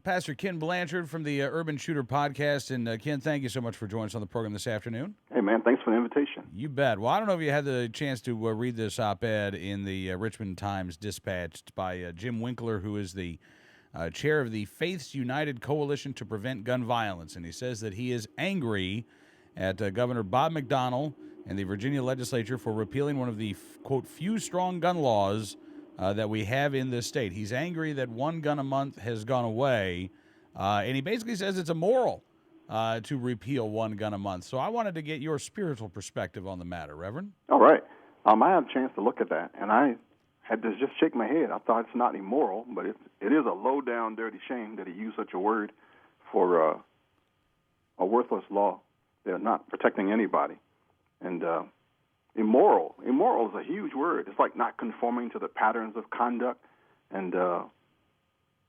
Pastor Kenn Blanchard from the Urban Shooter Podcast. And Ken, thank you so much for joining us on the program this afternoon. Hey, man, thanks for the invitation. You bet. Well, I don't know if you had the chance to read this op-ed in the Richmond Times-Dispatch by Jim Winkler, who is the chair of the Faiths United Coalition to Prevent Gun Violence. And he says that he is angry at Governor Bob McDonnell and the Virginia legislature for repealing one of the, quote, few strong gun laws that we have in this state. He's angry that one gun a month has gone away, and he basically says it's immoral to repeal one gun a month. So I wanted to get your spiritual perspective on the matter, Reverend. All right. I had a chance to look at that, and I had to just shake my head. I thought it's not immoral, but it is a low-down, dirty shame that he used such a word for a worthless law. They're not protecting anybody. And immoral is a huge word. It's like not conforming to the patterns of conduct, and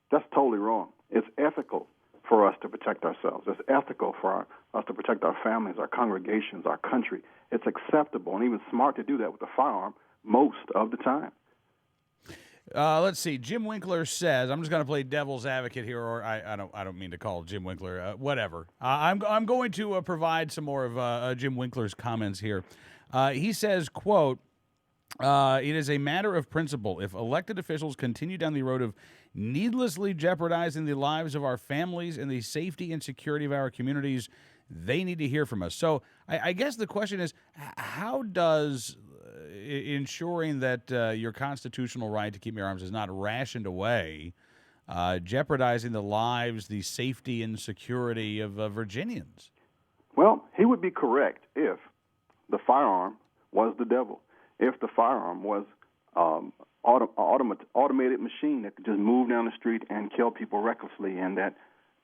that's totally wrong. It's ethical for us to protect ourselves. It's ethical for us to protect our families, our congregations, our country. It's acceptable and even smart to do that with a firearm most of the time. Let's see. Jim Winkler says, I'm just going to play devil's advocate here, or I don't mean to call Jim Winkler, whatever. I'm going to provide some more of Jim Winkler's comments here. He says, quote, it is a matter of principle. If elected officials continue down the road of needlessly jeopardizing the lives of our families and the safety and security of our communities, they need to hear from us. So I guess the question is, how does ensuring that your constitutional right to keep your arms is not rationed away, jeopardizing the lives, the safety and security of Virginians? Well, he would be correct if the firearm was the devil, if the firearm was automated machine that could just move down the street and kill people recklessly, and that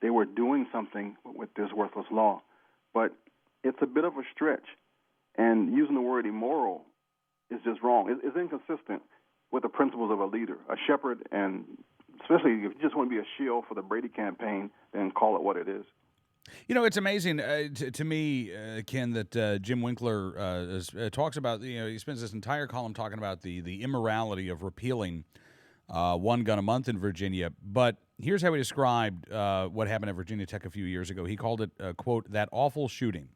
they were doing something with this worthless law. But it's a bit of a stretch, and using the word immoral is just wrong. It's inconsistent with the principles of a leader, a shepherd, and especially if you just want to be a shield for the Brady campaign, then call it what it is. You know, it's amazing to me, Ken, that Jim Winkler talks about, he spends this entire column talking about the immorality of repealing one gun a month in Virginia. But here's how he described what happened at Virginia Tech a few years ago. He called it, quote, that awful shooting.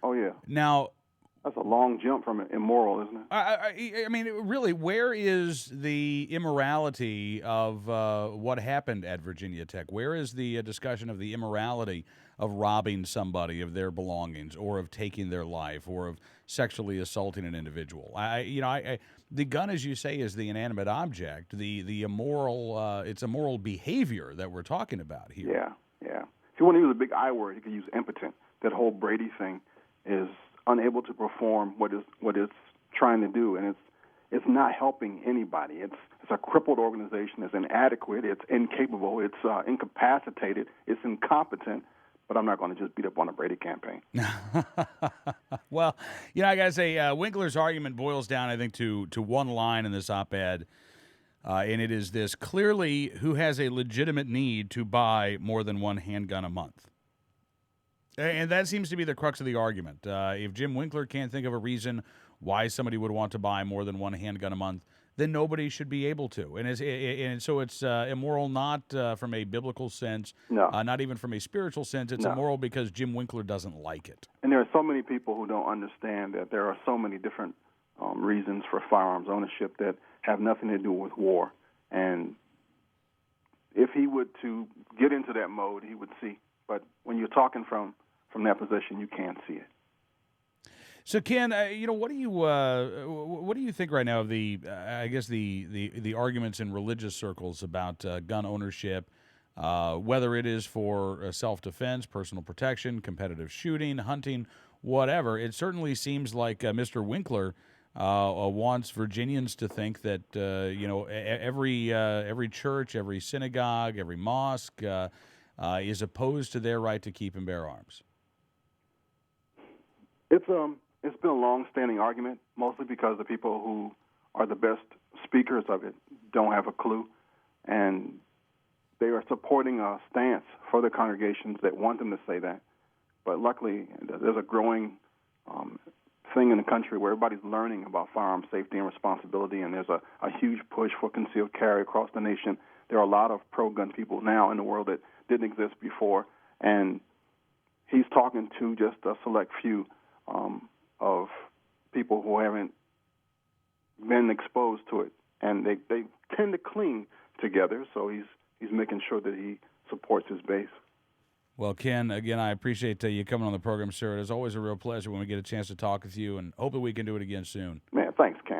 Oh, yeah. Now, that's a long jump from immoral, isn't it? I mean, really, where is the immorality of what happened at Virginia Tech? Where is the discussion of the immorality of robbing somebody of their belongings, or of taking their life, or of sexually assaulting an individual? The gun, as you say, is the inanimate object. The immoral, it's immoral behavior that we're talking about here. Yeah. If you want to use a big I word, you could use impotent. That whole Brady thing is unable to perform what it's trying to do, and it's not helping anybody. It's a crippled organization. It's inadequate. It's incapable. It's incapacitated. It's incompetent. But I'm not going to just beat up on a Brady campaign. Well, I got to say, Winkler's argument boils down, I think, to one line in this op-ed, and it is this: clearly, who has a legitimate need to buy more than one handgun a month? And that seems to be the crux of the argument. If Jim Winkler can't think of a reason why somebody would want to buy more than one handgun a month, then nobody should be able to. And so it's immoral not from a biblical sense, not even from a spiritual sense. It's immoral because Jim Winkler doesn't like it. And there are so many people who don't understand that there are so many different reasons for firearms ownership that have nothing to do with war. And if he would to get into that mode, he would see. But when you're talking from that position, you can't see it. So, Ken, what do you think right now of the arguments in religious circles about gun ownership, whether it is for self-defense, personal protection, competitive shooting, hunting, whatever? It certainly seems like Mr. Winkler wants Virginians to think that every church, every synagogue, every mosque is opposed to their right to keep and bear arms. It's been a long-standing argument, mostly because the people who are the best speakers of it don't have a clue, and they are supporting a stance for the congregations that want them to say that. But luckily, there's a growing thing in the country where everybody's learning about firearm safety and responsibility, and there's a huge push for concealed carry across the nation there are a lot of pro-gun people now in the world that didn't exist before, and he's talking to just a select few of people who haven't been exposed to it, and they tend to cling together. So he's making sure that he supports his base. Well, Ken, again, I appreciate you coming on the program, sir. It is always a real pleasure when we get a chance to talk with you, and hopefully we can do it again soon. Man, thanks, Cam.